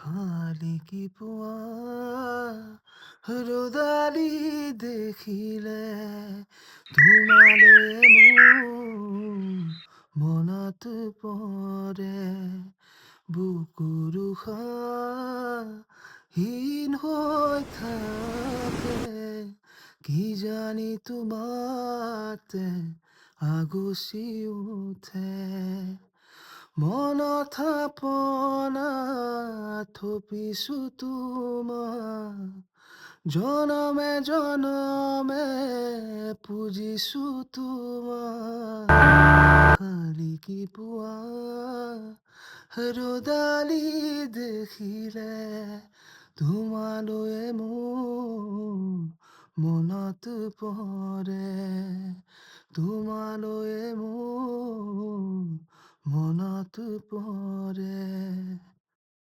শালিকি পুৱা ৰ'দালি দেখিলে তোমালৈয়ে মোৰ মনত পৰে বুকুৰ উশাহহীন হৈ থাকে কিজানি তোমাতে আগচি উঠে মনত থাপনাত থপিছো তোমাক জনমে জনমে পুজিছো তোমাক শালিকি পুৱা ৰ'দালি দেখিলে তোমালৈয়ে মোৰ মনত পৰে তোমালৈয়ে মোৰ মনত পৰে